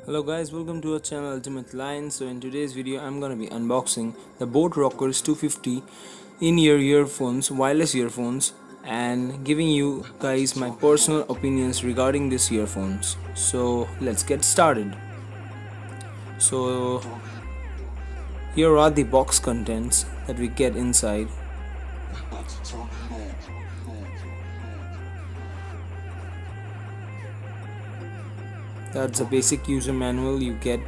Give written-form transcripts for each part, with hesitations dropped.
Hello guys, welcome to our channel Ultimate Line. So in today's video I'm gonna be unboxing the BoAt rockerz 250 in-ear earphones, wireless earphones, and giving you guys my personal opinions regarding these earphones. So let's get started. So here are the box contents that we get inside. That's a basic user manual you get.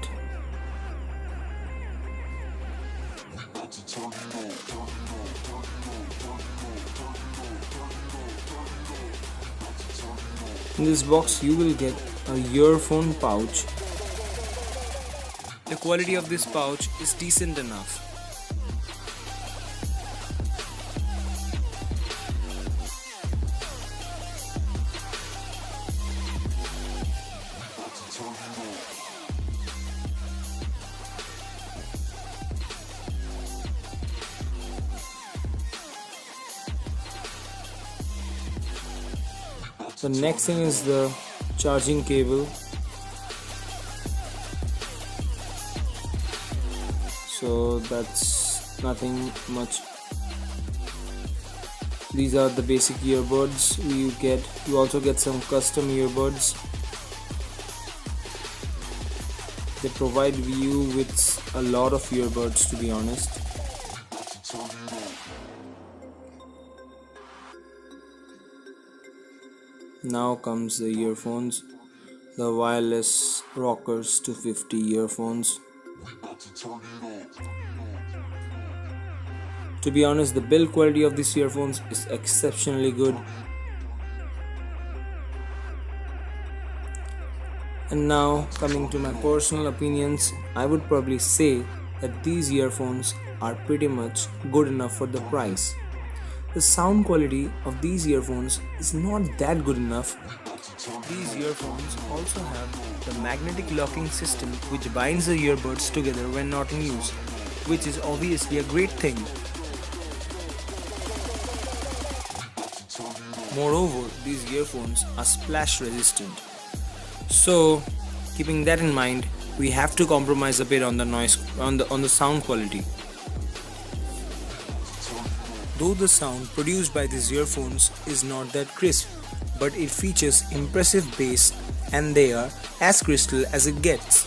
In this box you will get a earphone pouch. The quality of this pouch is decent enough. The next thing is the charging cable. So that's nothing much. These are the basic earbuds you get. You also get some custom earbuds. They provide you with a lot of earbuds, to be honest. Now comes the earphones, the wireless rockerz 250 earphones. To be honest, the build quality of these earphones is exceptionally good. And now coming to my personal opinions, I would probably say that these earphones are pretty much good enough for the price. The sound quality of these earphones is not that good enough. These earphones also have the magnetic locking system which binds the earbuds together when not in use, which is obviously a great thing. Moreover, these earphones are splash resistant. So, keeping that in mind, we have to compromise a bit on the noise, on the sound quality. Though the sound produced by these earphones is not that crisp, but it features impressive bass and they are as crystal as it gets.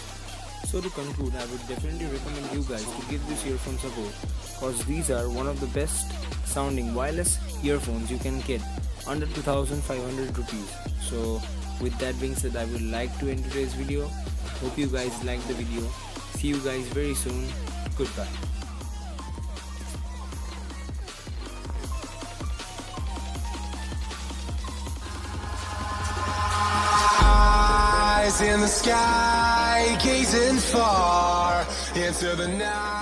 So to conclude, I would definitely recommend you guys to give these earphones a go, cause these are one of the best sounding wireless earphones you can get under 2,500 rupees. So with that being said, I would like to end today's video. Hope you guys liked the video. See you guys very soon. Goodbye. In the sky, gazing far into the night.